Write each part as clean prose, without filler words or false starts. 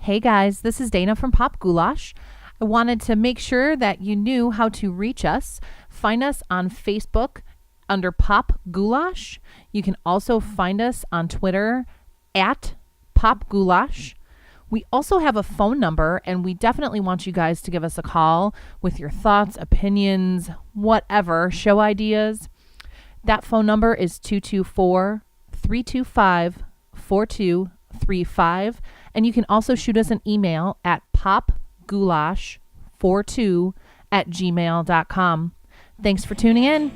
Hey guys, this is Dana from Pop Goulash. I wanted to make sure that you knew how to reach us. Find us on Facebook under Pop Goulash. You can also find us on Twitter at Pop Goulash. We also have a phone number, and we definitely want you guys to give us a call with your thoughts, opinions, whatever, show ideas. That phone number is 224-325-4235. And you can also shoot us an email at popgoulash42@gmail.com. Thanks for tuning in.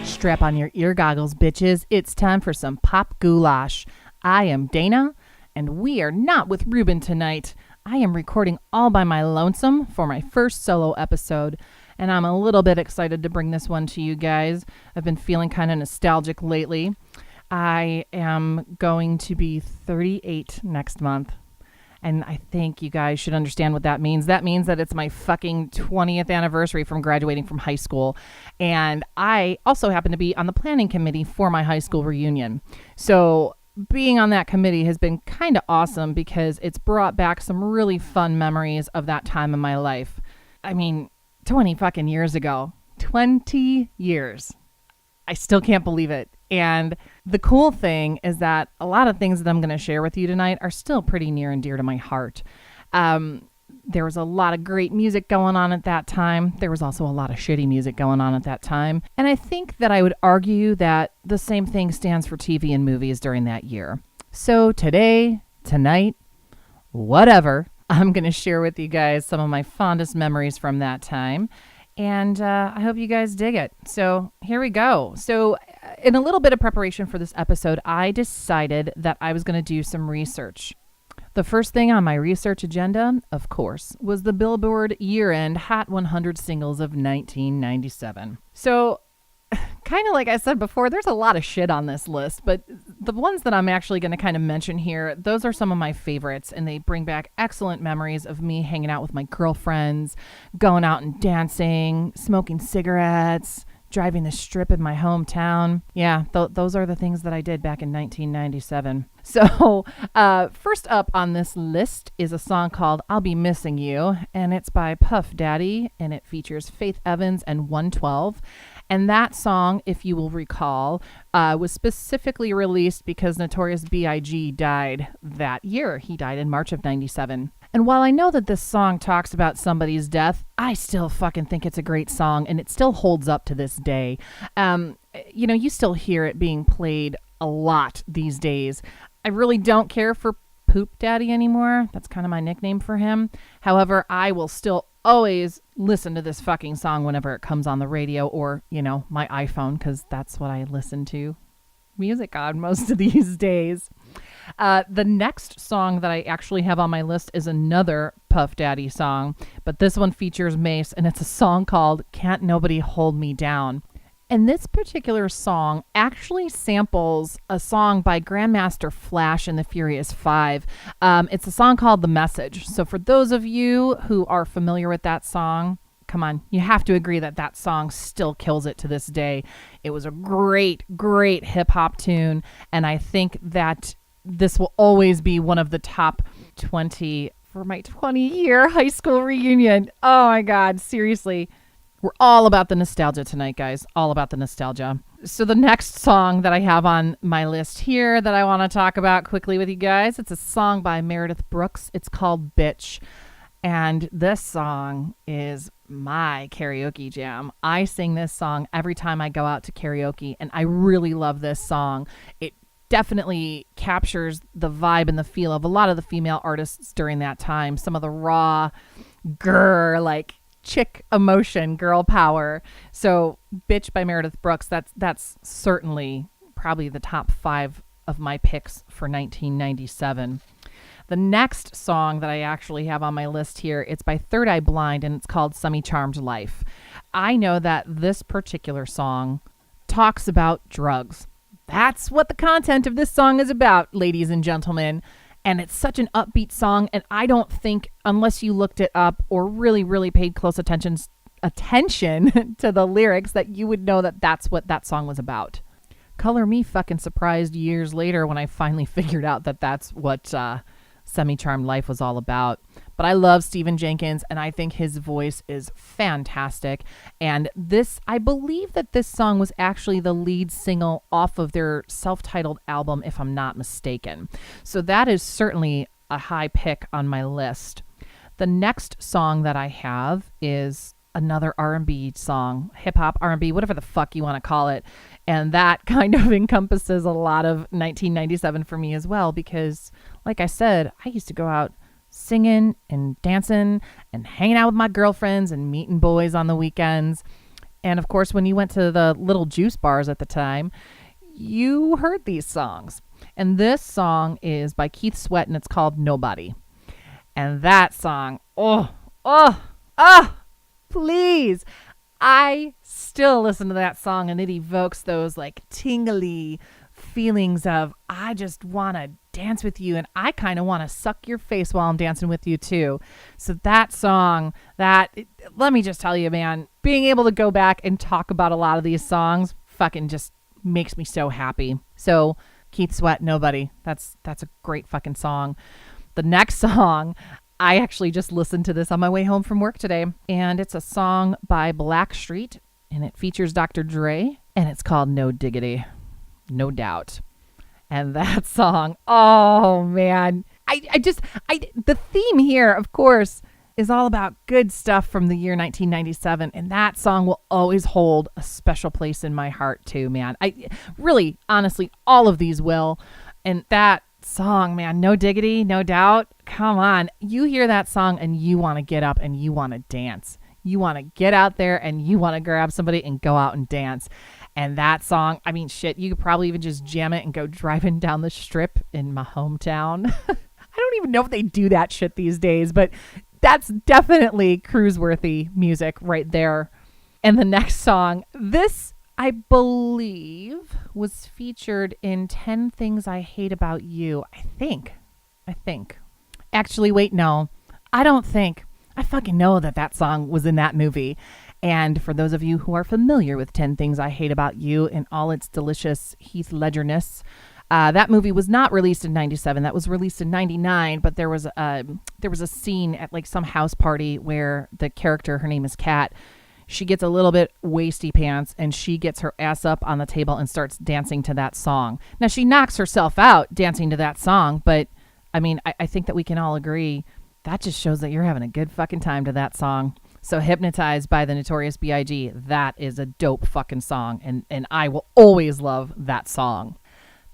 Strap on your ear goggles, bitches. It's time for some Pop Goulash. I am Dana, and we are not with Ruben tonight. I am recording all by my lonesome for my first solo episode, and I'm a little bit excited to bring this one to you guys. I've been feeling kind of nostalgic lately. I am going to be 38 next month. And I think you guys should understand what that means. That means that it's my fucking 20th anniversary from graduating from high school. And I also happen to be on the planning committee for my high school reunion. So being on that committee has been kind of awesome because it's brought back some really fun memories of that time in my life. I mean, 20 fucking years ago. 20 years. I still can't believe it. And the cool thing is that a lot of things that I'm going to share with you tonight are still pretty near and dear to my heart. There was a lot of great music going on at that time. There was also a lot of shitty music going on at that time. And I think that I would argue that the same thing stands for TV and movies during that year. So today, tonight, whatever, I'm going to share with you guys some of my fondest memories from that time. And I hope you guys dig it. So here we go. So in a little bit of preparation for this episode, I decided that I was going to do some research. The first thing on my research agenda, of course, was the Billboard year-end Hot 100 Singles of 1997. So kind of like I said before, there's a lot of shit on this list, but the ones that I'm actually going to kind of mention here, those are some of my favorites, and they bring back excellent memories of me hanging out with my girlfriends, going out and dancing, smoking cigarettes, driving the strip in my hometown. Yeah, those are the things that I did back in 1997. So first up on this list is a song called I'll Be Missing You, and it's by Puff Daddy, and it features Faith Evans and 112. And that song, if you will recall, was specifically released because Notorious B.I.G. died that year. He died in March of 97. And while I know that this song talks about somebody's death, I still fucking think it's a great song, and it still holds up to this day. You still hear it being played a lot these days. I really don't care for Poop Daddy anymore. That's kind of my nickname for him. However, I will still always listen to this fucking song whenever it comes on the radio or, my iPhone, because that's what I listen to music on most of these days. The next song that I actually have on my list is another Puff Daddy song, but this one features Mace, and it's a song called Can't Nobody Hold Me Down. And this particular song actually samples a song by Grandmaster Flash and the Furious Five. It's a song called The Message. So for those of you who are familiar with that song, come on, you have to agree that that song still kills it to this day. It was a great, great hip hop tune. And I think that this will always be one of the top 20 for my 20-year high school reunion. Oh my God, seriously. We're all about the nostalgia tonight, guys. All about the nostalgia. So the next song that I have on my list here that I want to talk about quickly with you guys, it's a song by Meredith Brooks. It's called Bitch. And this song is my karaoke jam. I sing this song every time I go out to karaoke, and I really love this song. It definitely captures the vibe and the feel of a lot of the female artists during that time. Some of the raw, chick emotion, girl power. So Bitch by Meredith Brooks, that's certainly probably the top 5 of my picks for 1997. The next song that I actually have on my list here, it's by Third Eye Blind, and it's called Semi-Charmed Life. I know that this particular song talks about drugs. That's what the content of this song is about, ladies and gentlemen. And it's such an upbeat song. And I don't think, unless you looked it up or really, really paid close attention to the lyrics, that you would know that that's what that song was about. Color me fucking surprised years later when I finally figured out that that's what Semi-Charmed Life was all about. But I love Stephen Jenkins, and I think his voice is fantastic. And I believe that this song was actually the lead single off of their self-titled album, if I'm not mistaken. So that is certainly a high pick on my list. The next song that I have is another R&B song, hip hop, R&B, whatever the fuck you want to call it. And that kind of encompasses a lot of 1997 for me as well, because like I said, I used to go out singing and dancing and hanging out with my girlfriends and meeting boys on the weekends. And of course, when you went to the little juice bars at the time, you heard these songs. And this song is by Keith Sweat, and it's called Nobody. And that song, please. I still listen to that song, and it evokes those like tingly feelings of, I just want to dance with you, and I kind of want to suck your face while I'm dancing with you too. So that song, let me just tell you, man, being able to go back and talk about a lot of these songs fucking just makes me so happy. So Keith Sweat, Nobody. That's a great fucking song. The next song, I actually just listened to this on my way home from work today, and it's a song by Blackstreet, and it features Dr. Dre, and it's called No Diggity, No Doubt. And that song, oh man, the theme here, of course, is all about good stuff from the year 1997, and that song will always hold a special place in my heart too, man. I really, honestly, all of these will, and that song, man, No Diggity, No Doubt. Come on. You hear that song and you want to get up and you want to dance. You want to get out there and you want to grab somebody and go out and dance. And that song, I mean, shit, you could probably even just jam it and go driving down the strip in my hometown. I don't even know if they do that shit these days, but that's definitely cruise-worthy music right there. And the next song, this, I believe, was featured in 10 Things I Hate About You. I think. Actually, wait, no. I don't think. I fucking know that song was in that movie. And for those of you who are familiar with 10 Things I Hate About You in all its delicious Heath Ledger-ness, that movie was not released in 97. That was released in 99, but there was a scene at like some house party where the character, her name is Kat, she gets a little bit waisty pants and she gets her ass up on the table and starts dancing to that song. Now, she knocks herself out dancing to that song, but I mean, I think that we can all agree that just shows that you're having a good fucking time to that song. So Hypnotized by the Notorious B.I.G., that is a dope fucking song, and I will always love that song.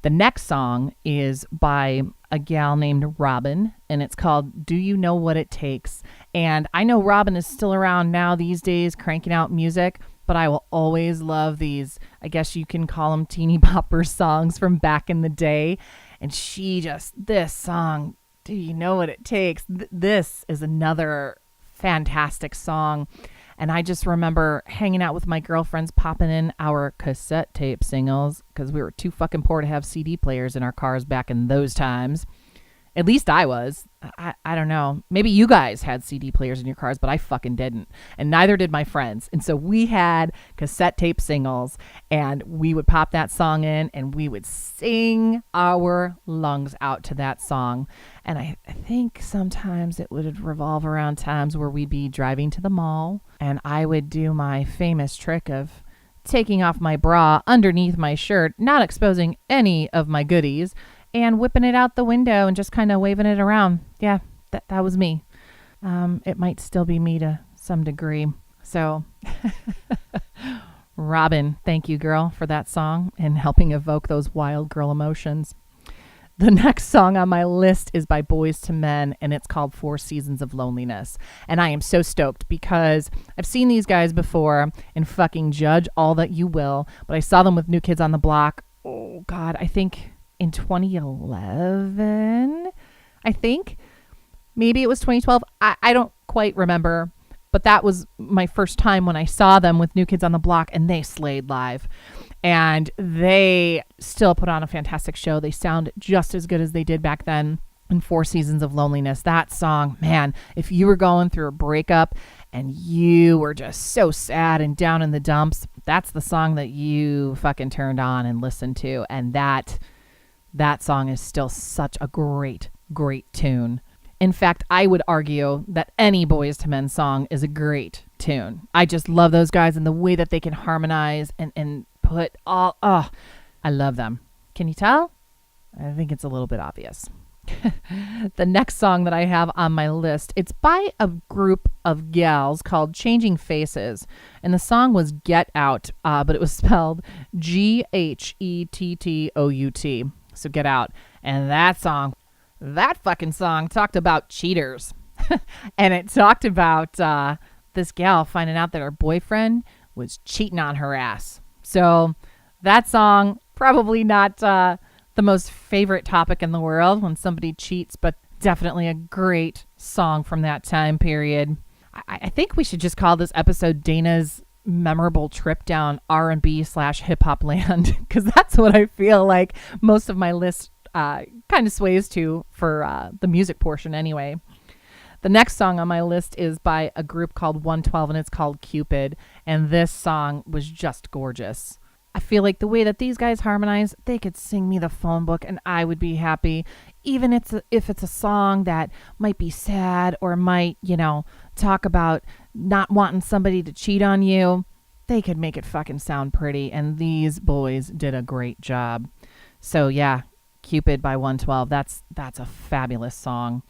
The next song is by a gal named Robin, and it's called Do You Know What It Takes? And I know Robin is still around now these days cranking out music, but I will always love these, I guess you can call them teeny bopper songs from back in the day. And this song, Do You Know What It Takes? This is another fantastic song. And I just remember hanging out with my girlfriends, popping in our cassette tape singles, because we were too fucking poor to have CD players in our cars back in those times. At least I was. I don't know. Maybe you guys had CD players in your cars, but I fucking didn't. And neither did my friends. And so we had cassette tape singles, and we would pop that song in, and we would sing our lungs out to that song. And I think sometimes it would revolve around times where we'd be driving to the mall, and I would do my famous trick of taking off my bra underneath my shirt, not exposing any of my goodies, and whipping it out the window and just kind of waving it around. Yeah, that was me. It might still be me to some degree. So, Robin, thank you, girl, for that song and helping evoke those wild girl emotions. The next song on my list is by Boys to Men, and it's called 4 Seasons of Loneliness. And I am so stoked because I've seen these guys before, and fucking judge all that you will, but I saw them with New Kids on the Block. Oh, God, I think in 2011, I think. Maybe it was 2012. I don't quite remember. But that was my first time when I saw them with New Kids on the Block, and they slayed live. And they still put on a fantastic show. They sound just as good as they did back then in 4 Seasons of Loneliness. That song, man, if you were going through a breakup and you were just so sad and down in the dumps, that's the song that you fucking turned on and listened to. And that song is still such a great, great tune. In fact, I would argue that any Boyz II Men song is a great tune. I just love those guys and the way that they can harmonize and put all, I love them. Can you tell? I think it's a little bit obvious. The next song that I have on my list, it's by a group of gals called Changing Faces, and the song was Get Out, but it was spelled Ghettout. So Get Out. And that fucking song talked about cheaters. And it talked about this gal finding out that her boyfriend was cheating on her ass. So that song, probably not the most favorite topic in the world when somebody cheats, but definitely a great song from that time period. I think we should just call this episode Dana's memorable trip down R&B/hip hop land, because that's what I feel like most of my list kind of sways to for the music portion anyway. The next song on my list is by a group called 112, and it's called Cupid. And this song was just gorgeous. I feel like the way that these guys harmonize, they could sing me the phone book and I would be happy. Even if it's a song that might be sad or might, talk about not wanting somebody to cheat on you, they could make it fucking sound pretty. And these boys did a great job. So yeah, Cupid by 112. That's a fabulous song.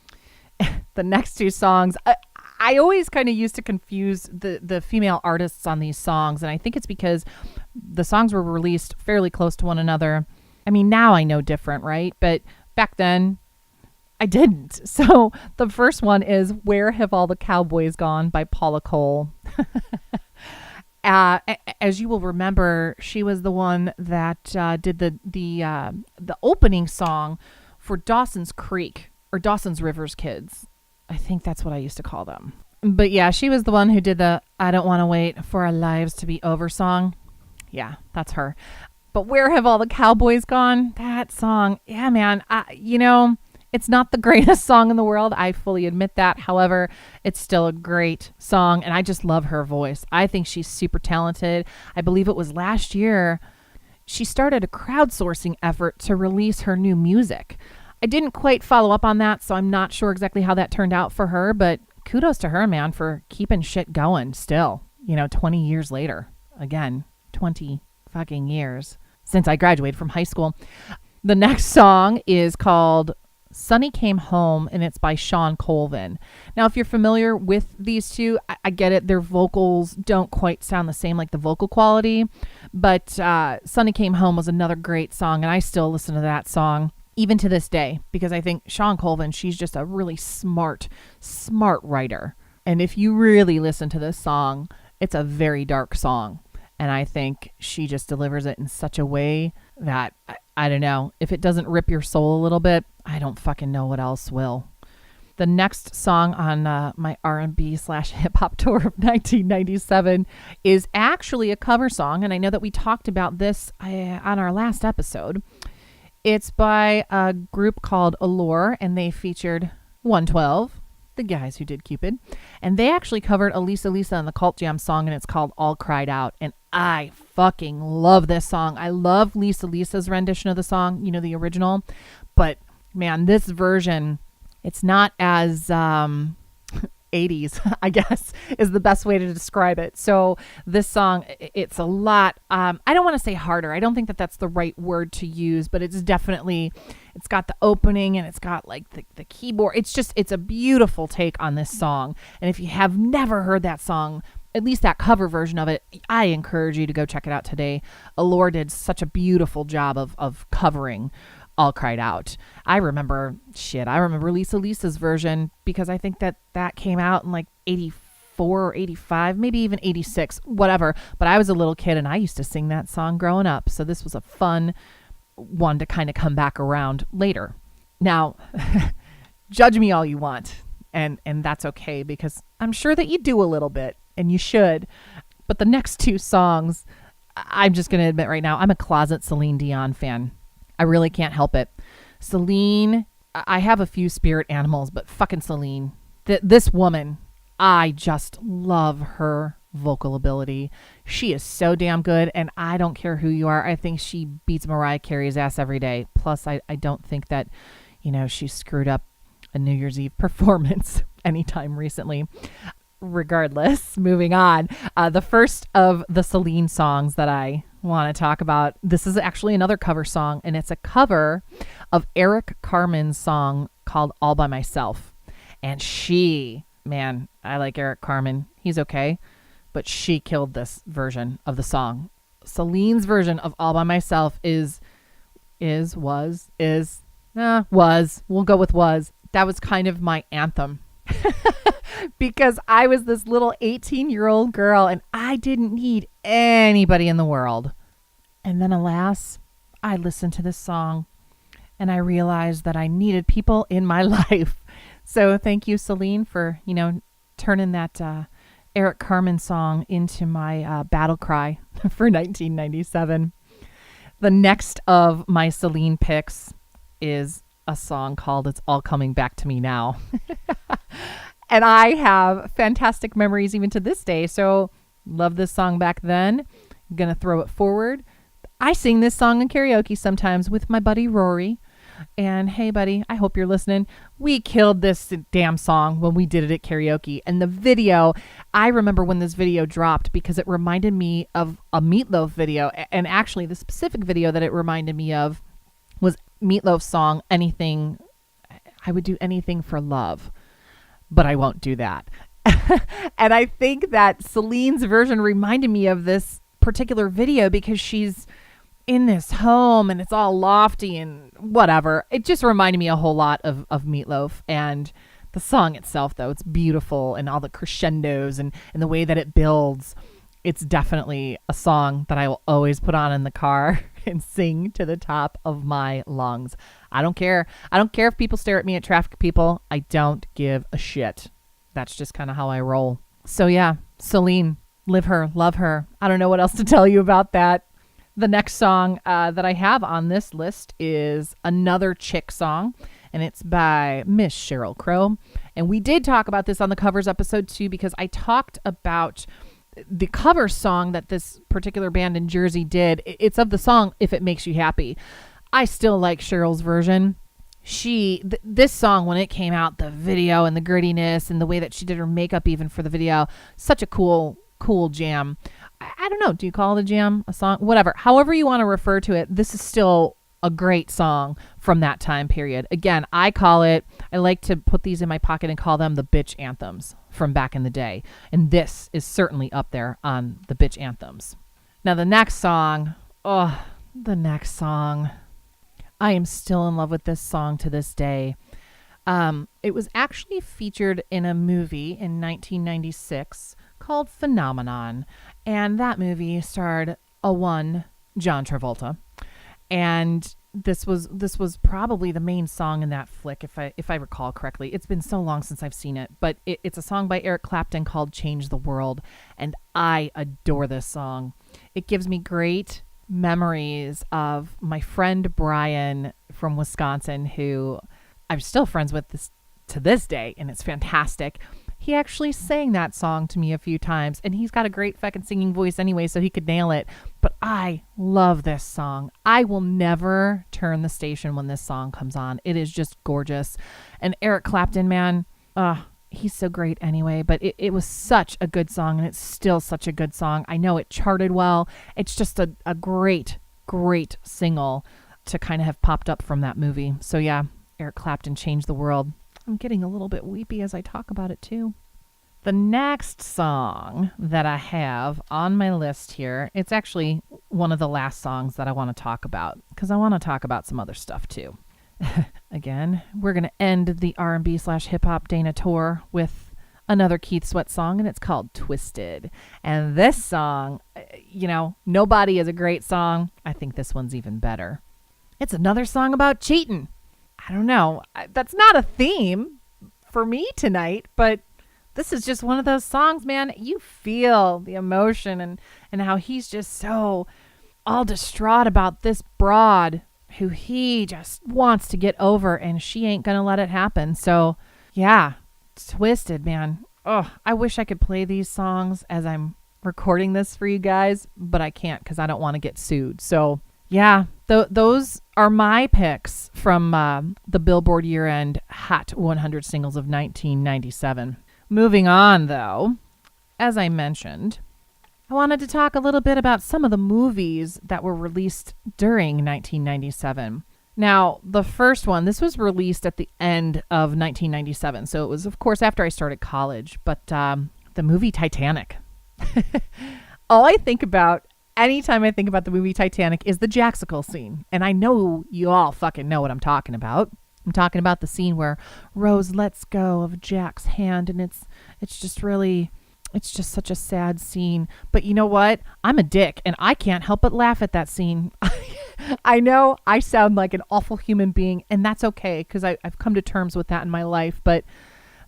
The next 2 songs, I always kind of used to confuse the female artists on these songs, and I think it's because the songs were released fairly close to one another. I mean, now I know different, right? But back then, I didn't. So the first one is Where Have All the Cowboys Gone by Paula Cole. As you will remember, she was the one that did the opening song for Dawson's Creek, or Dawson's Rivers Kids. I think that's what I used to call them. But yeah, she was the one who did the I Don't Want to Wait for Our Lives to Be Over song. Yeah, that's her. But Where Have All the Cowboys Gone? That song, yeah, man. It's not the greatest song in the world. I fully admit that. However, it's still a great song, and I just love her voice. I think she's super talented. I believe it was last year she started a crowdsourcing effort to release her new music. I didn't quite follow up on that, so I'm not sure exactly how that turned out for her, but kudos to her, man, for keeping shit going still, 20 years later. Again, 20 fucking years since I graduated from high school. The next song is called Sonny Came Home, and it's by Sean Colvin. Now, if you're familiar with these two, I get it. Their vocals don't quite sound the same, like the vocal quality, but Sonny Came Home was another great song, and I still listen to that song even to this day, because I think Sean Colvin, she's just a really smart writer. And if you really listen to this song, it's a very dark song. And I think she just delivers it in such a way that, I don't know, if it doesn't rip your soul a little bit, I don't fucking know what else will. The next song on my R&B/hip hop tour of 1997 is actually a cover song. And I know that we talked about this on our last episode. It's by a group called Allure, and they featured 112, the guys who did Cupid. And they actually covered Elisa and the Cult Jam song, and it's called All Cried Out. And I fucking love this song. I love Lisa's rendition of the song, the original. But man, this version, it's not as 80s, I guess, is the best way to describe it. So this song, it's a lot, I don't want to say harder. I don't think that that's the right word to use, but it's got the opening and it's got like the keyboard. It's a beautiful take on this song. And if you have never heard that song, at least that cover version of it, I encourage you to go check it out today. Allure did such a beautiful job of covering All Cried Out. I remember Lisa's version, because I think that came out in like 84 or 85, maybe even 86, whatever. But I was a little kid and I used to sing that song growing up. So this was a fun one to kind of come back around later. Now, judge me all you want. And that's okay, because I'm sure that you do a little bit, and you should. But the next 2 songs, I'm just going to admit right now, I'm a closet Celine Dion fan. I really can't help it. Celine, I have a few spirit animals, but fucking Celine. This woman, I just love her vocal ability. She is so damn good, and I don't care who you are. I think she beats Mariah Carey's ass every day. Plus, I don't think that, she screwed up a New Year's Eve performance anytime recently. Regardless, moving on. The first of the Celine songs that I want to talk about, this is actually another cover song, and it's a cover of Eric Carmen's song called All By Myself. And man, I like Eric Carmen. He's okay, but she killed this version of the song. Celine's version of All By Myself was. We'll go with was. That was kind of my anthem. Because I was this little 18-year-old girl and I didn't need anybody in the world. And then alas, I listened to this song and I realized that I needed people in my life. So thank you, Celine, for, turning that Eric Carmen song into my battle cry for 1997. The next of my Celine picks is a song called It's All Coming Back to Me Now. And I have fantastic memories even to this day. So love this song back then. I'm going to throw it forward. I sing this song in karaoke sometimes with my buddy Rory. And hey, buddy, I hope you're listening. We killed this damn song when we did it at karaoke. And the video, I remember when this video dropped because it reminded me of a Meatloaf video. And actually, the specific video that it reminded me of was Meatloaf's song, Anything. I would do anything for love. But I won't do that. And I think that Celine's version reminded me of this particular video because she's in this home and it's all lofty and whatever. It just reminded me a whole lot of Meatloaf. And the song itself, though, it's beautiful and all the crescendos and the way that it builds. It's definitely a song that I will always put on in the car and sing to the top of my lungs. I don't care. I don't care if people stare at me at traffic, people. I don't give a shit. That's just kind of how I roll. So yeah, Celine, live her, love her. I don't know what else to tell you about that. The next song that I have on this list is another chick song, and it's by Miss Sheryl Crow. And we did talk about this on the covers episode too, because I talked about the cover song that this particular band in Jersey did. It's of the song If It Makes You Happy. I still like Cheryl's version. This song, when it came out, the video and the grittiness and the way that she did her makeup even for the video, such a cool jam. I don't know. Do you call it a jam? A song? Whatever. However you want to refer to it, this is still a great song from that time period. Again, I like to put these in my pocket and call them the bitch anthems from back in the day. And this is certainly up there on the bitch anthems. Now the next song, I am still in love with this song to this day. It was actually featured in a movie in 1996 called Phenomenon. And that movie starred John Travolta. And this was probably the main song in that flick, if I recall correctly. It's been so long since I've seen it, but it's a song by Eric Clapton called Change the World, and I adore this song. It gives me great memories of my friend Brian from Wisconsin, who I'm still friends with to this day, and it's fantastic. He actually sang that song to me a few times, and he's got a great fucking singing voice anyway, so he could nail it. But I love this song. I will never turn the station when this song comes on. It is just gorgeous. And Eric Clapton, man, he's so great anyway, but it was such a good song, and it's still such a good song. I know it charted well. It's just a great, great single to kind of have popped up from that movie. So yeah, Eric Clapton changed the world. I'm getting a little bit weepy as I talk about it too. The next song that I have on my list here, it's actually one of the last songs that I want to talk about because I want to talk about some other stuff too. Again, we're going to end the R&B/hip-hop Dana tour with another Keith Sweat song, and it's called Twisted. And this song, Nobody is a great song. I think this one's even better. It's another song about cheating. I don't know. That's not a theme for me tonight, but this is just one of those songs, man. You feel the emotion and how he's just so all distraught about this broad who he just wants to get over, and she ain't gonna let it happen. So yeah, Twisted, man. Oh, I wish I could play these songs as I'm recording this for you guys, but I can't because I don't want to get sued. So yeah, those are my picks from the Billboard year-end Hot 100 Singles of 1997. Moving on, though, as I mentioned, I wanted to talk a little bit about some of the movies that were released during 1997. Now, the first one, this was released at the end of 1997, so it was, of course, after I started college, but the movie Titanic. All I think about anytime I think about the movie Titanic is the Jaxical scene, and I know you all fucking know what I'm talking about. I'm talking about the scene where Rose lets go of Jack's hand, and it's just such a sad scene. But you know what? I'm a dick, and I can't help but laugh at that scene. I know I sound like an awful human being, and that's okay, because I've come to terms with that in my life. But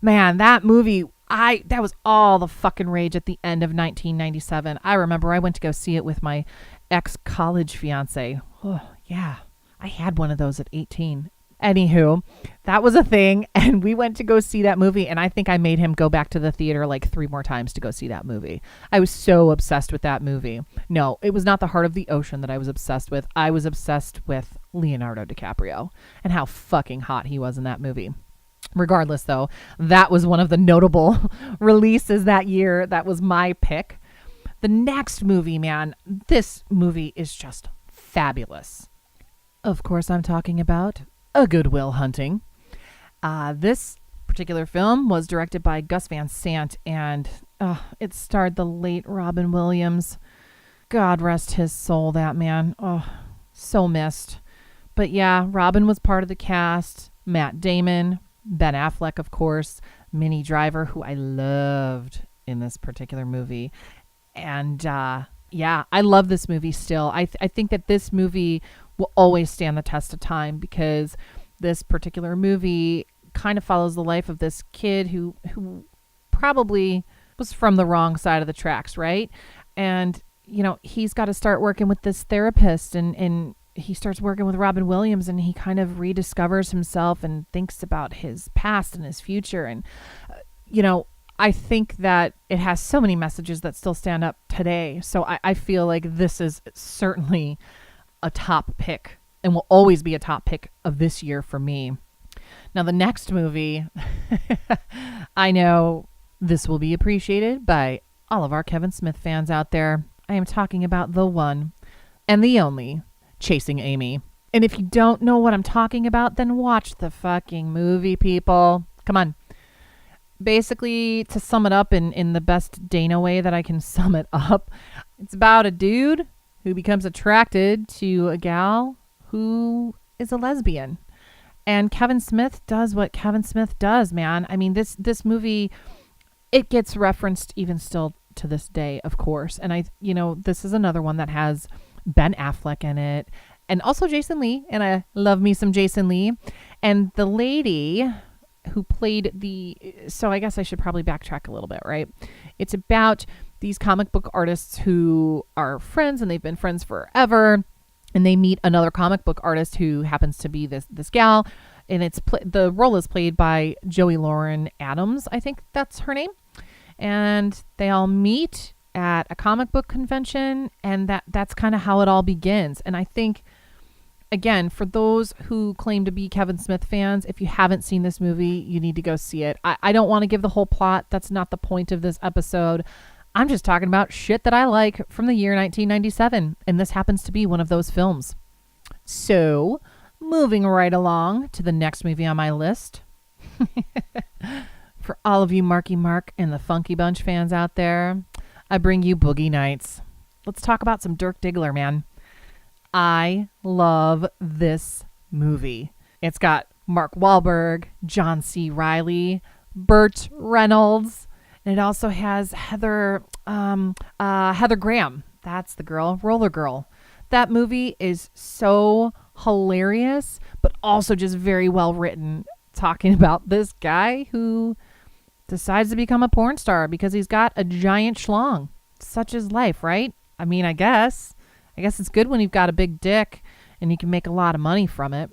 man, that movie, that was all the fucking rage at the end of 1997. I remember I went to go see it with my ex-college fiance. Oh, yeah. I had one of those at 18. Anywho, that was a thing, and we went to go see that movie, and I think I made him go back to the theater like 3 more times to go see that movie. I was so obsessed with that movie. No, it was not The Heart of the Ocean that I was obsessed with. I was obsessed with Leonardo DiCaprio and how fucking hot he was in that movie. Regardless, though, that was one of the notable releases that year. That was my pick. The next movie, man, this movie is just fabulous. Of course, I'm talking about A Good Will Hunting. This particular film was directed by Gus Van Sant, and it starred the late Robin Williams. God rest his soul, that man. Oh, so missed. But yeah, Robin was part of the cast. Matt Damon, Ben Affleck, of course, Minnie Driver, who I loved in this particular movie. And yeah, I love this movie still. I think that this movie will always stand the test of time, because this particular movie kind of follows the life of this kid who probably was from the wrong side of the tracks, right? And, you know, he's got to start working with this therapist, and he starts working with Robin Williams, and he kind of rediscovers himself and thinks about his past and his future. And, you know, I think that it has so many messages that still stand up today. So I feel like this is certainly a top pick and will always be a top pick of this year for me. Now, the next movie, I know this will be appreciated by all of our Kevin Smith fans out there. I am talking about the one and the only Chasing Amy. And if you don't know what I'm talking about, then watch the fucking movie, people. Come on. Basically, to sum it up in the best Dana way that I can sum it up, it's about a dude who becomes attracted to a gal who is a lesbian. And Kevin Smith does what Kevin Smith does, man. I mean, this movie, it gets referenced even still to this day, of course. And this is another one that has Ben Affleck in it, and also Jason Lee. And I love me some Jason Lee. And the lady who played so I guess I should probably backtrack a little bit, right? It's about these comic book artists who are friends, and they've been friends forever, and they meet another comic book artist who happens to be this gal, and the role is played by Joey Lauren Adams, I think that's her name. And they all meet at a comic book convention, and that's kind of how it all begins. And I think, again, for those who claim to be Kevin Smith fans, if you haven't seen this movie, you need to go see it. I don't want to give the whole plot. That's not the point of this episode. I'm just talking about shit that I like from the year 1997, and this happens to be one of those films. So, moving right along to the next movie on my list. For all of you Marky Mark and the Funky Bunch fans out there, I bring you Boogie Nights. Let's talk about some Dirk Diggler, man. I love this movie. It's got Mark Wahlberg, John C. Reilly, Burt Reynolds, and it also has Heather Graham. That's the girl, Roller Girl. That movie is so hilarious, but also just very well written, talking about this guy who decides to become a porn star because he's got a giant schlong. Such is life, right? I mean, I guess it's good when you've got a big dick and you can make a lot of money from it.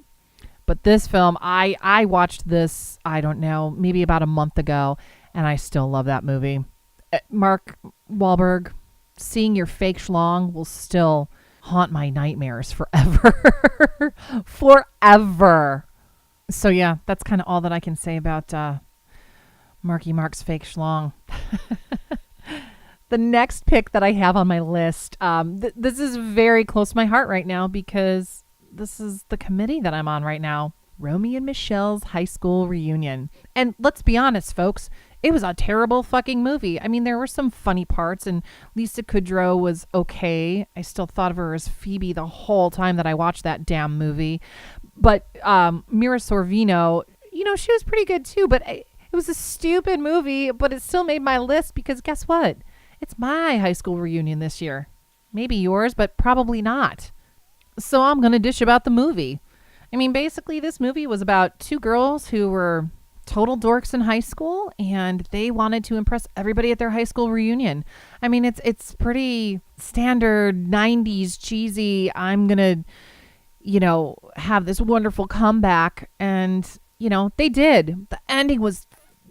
But this film, I watched this, I don't know, maybe about a month ago, and I still love that movie. Mark Wahlberg, seeing your fake schlong will still haunt my nightmares forever. Forever. So yeah, that's kind of all that I can say about Marky Mark's fake schlong. The next pick that I have on my list, this is very close to my heart right now because this is the committee that I'm on right now. Romy and Michelle's high school reunion. And let's be honest, folks, it was a terrible fucking movie. I mean, there were some funny parts, and Lisa Kudrow was okay. I still thought of her as Phoebe the whole time that I watched that damn movie. But Mira Sorvino, you know, she was pretty good too. But it was a stupid movie, but it still made my list because guess what? It's my high school reunion this year. Maybe yours, but probably not. So I'm going to dish about the movie. I mean, basically, this movie was about two girls who were total dorks in high school, and they wanted to impress everybody at their high school reunion. I mean, it's pretty standard 90s cheesy. I'm going to, you know, have this wonderful comeback. And, you know, they did. The ending was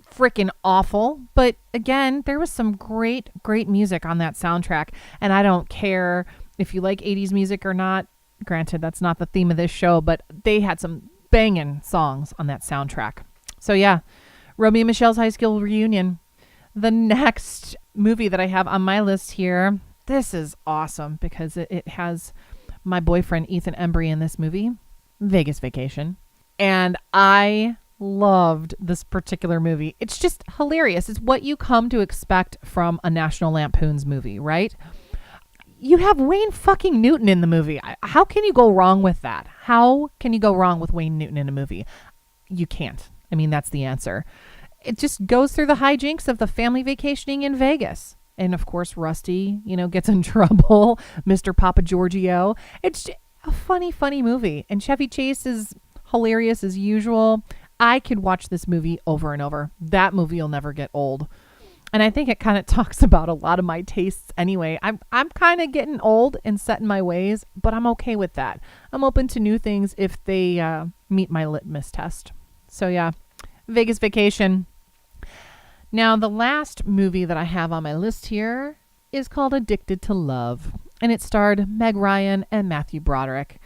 freaking awful. But again, there was some great music on that soundtrack. And I don't care if you like 80s music or not. Granted, that's not the theme of this show, but they had some banging songs on that soundtrack. So yeah, Romy and Michelle's high school reunion. The next movie that I have on my list here, this is awesome because it has my boyfriend Ethan Embry in this movie, Vegas Vacation. And I loved this particular movie. It's just hilarious. It's what you come to expect from a National Lampoon's movie, right? You have Wayne fucking Newton in the movie. How can you go wrong with that? How can you go wrong with Wayne Newton in a movie? You can't. I mean, that's the answer. It just goes through the hijinks of the family vacationing in Vegas. And of course, Rusty, you know, gets in trouble. Mr. Papa Giorgio. It's a funny movie. And Chevy Chase is hilarious as usual. I could watch this movie over and over. That movie will never get old. And I think it kind of talks about a lot of my tastes anyway. I'm kind of getting old and set in my ways, but I'm okay with that. I'm open to new things if they meet my litmus test. So yeah, Vegas Vacation. Now, the last movie that I have on my list here is called Addicted to Love. And it starred Meg Ryan and Matthew Broderick.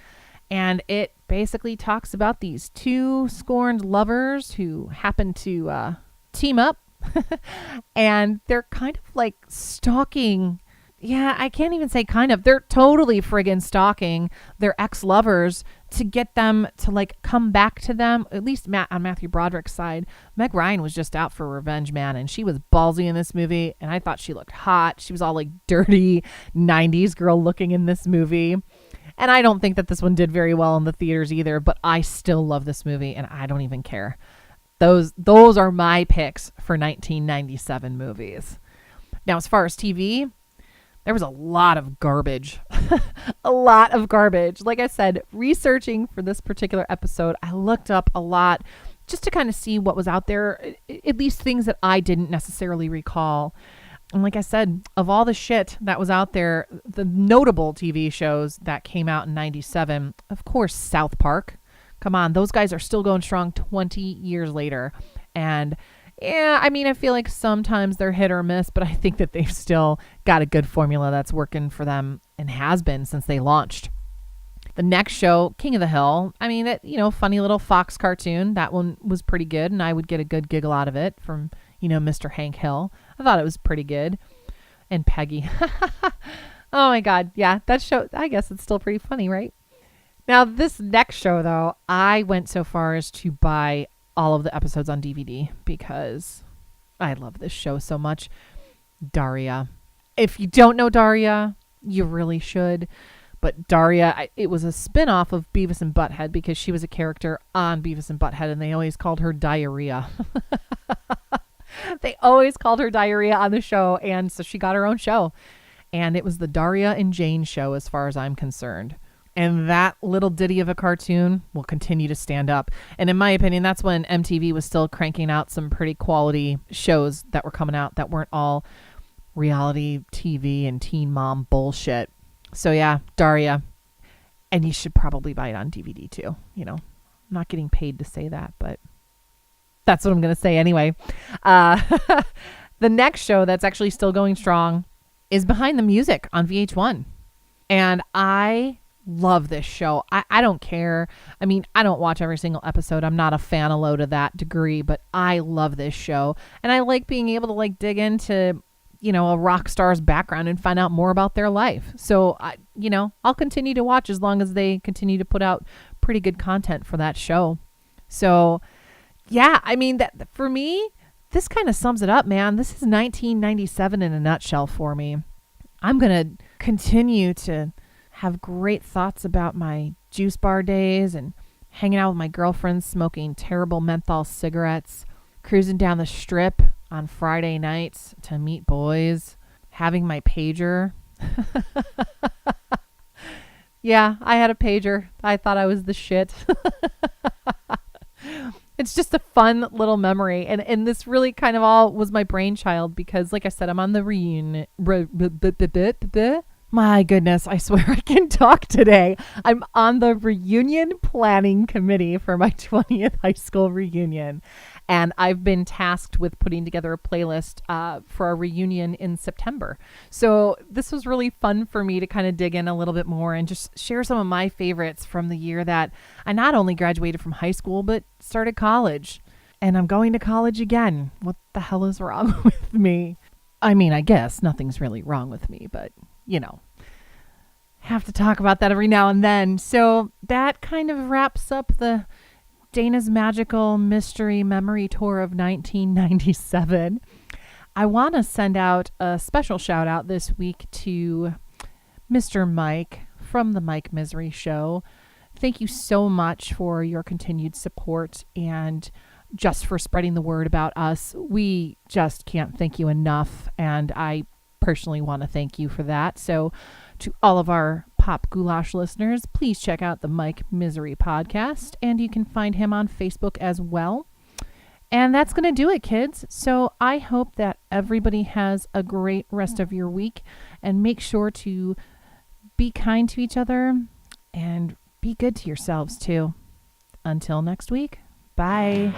And it basically talks about these two scorned lovers who happen to team up. And they're kind of like stalking. Yeah, I can't even say kind of. They're totally friggin' stalking their ex-lovers to get them to like come back to them. At least on Matthew Broderick's side, Meg Ryan was just out for revenge, man. And she was ballsy in this movie. And I thought she looked hot. She was all like dirty 90s girl looking in this movie. And I don't think that this one did very well in the theaters either. But I still love this movie and I don't even care. Those are my picks for 1997 movies. Now, as far as TV, there was a lot of garbage. A lot of garbage. Like I said, researching for this particular episode, I looked up a lot just to kind of see what was out there, at least things that I didn't necessarily recall. And like I said, of all the shit that was out there, the notable TV shows that came out in 97, of course, South Park. Come on, those guys are still going strong 20 years later. And yeah, I mean, I feel like sometimes they're hit or miss, but I think that they've still got a good formula that's working for them and has been since they launched. The next show, King of the Hill, I mean, that, you know, funny little Fox cartoon. That one was pretty good, and I would get a good giggle out of it from, you know, Mr. Hank Hill. I thought it was pretty good. And Peggy. Oh my God. Yeah, that show, I guess it's still pretty funny, right? Now, this next show, though, I went so far as to buy all of the episodes on DVD because I love this show so much. Daria. If you don't know Daria, you really should. But Daria, it was a spin-off of Beavis and Butthead because she was a character on Beavis and Butthead, and they always called her Diarrhea. They always called her Diarrhea on the show, and so she got her own show. And it was the Daria and Jane show as far as I'm concerned. And that little ditty of a cartoon will continue to stand up. And in my opinion, that's when MTV was still cranking out some pretty quality shows that were coming out that weren't all reality TV and teen mom bullshit. So yeah, Daria. And you should probably buy it on DVD too. You know, I'm not getting paid to say that, but that's what I'm going to say anyway. The next show that's actually still going strong is Behind the Music on VH1. And I love this show. I don't care. I mean, I don't watch every single episode. I'm not a fan-a-lo to that degree, but I love this show. And I like being able to like dig into, you know, a rock star's background and find out more about their life. So, I'll continue to watch as long as they continue to put out pretty good content for that show. So, yeah, I mean, that for me, this kind of sums it up, man. This is 1997 in a nutshell for me. I'm going to continue to have great thoughts about my juice bar days and hanging out with my girlfriends, smoking terrible menthol cigarettes, cruising down the strip on Friday nights to meet boys, having my pager. Yeah, I had a pager. I thought I was the shit. It's just a fun little memory. And this really kind of all was my brainchild because, like I said, I'm on the reunion. My goodness, I swear I can talk today. I'm on the reunion planning committee for my 20th high school reunion. And I've been tasked with putting together a playlist for our reunion in September. So this was really fun for me to kind of dig in a little bit more and just share some of my favorites from the year that I not only graduated from high school, but started college. And I'm going to college again. What the hell is wrong with me? I mean, I guess nothing's really wrong with me, but you know, have to talk about that every now and then. So that kind of wraps up the Dana's Magical Mystery Memory Tour of 1997. I want to send out a special shout out this week to Mr. Mike from the Mike Misery Show. Thank you so much for your continued support and just for spreading the word about us. We just can't thank you enough, and I personally want to thank you for that. So to all of our Pop Goulash listeners, please check out the Mike Misery podcast, and you can find him on Facebook as well. And that's going to do it, kids. So I hope that everybody has a great rest of your week, and make sure to be kind to each other and be good to yourselves too. Until next week, bye.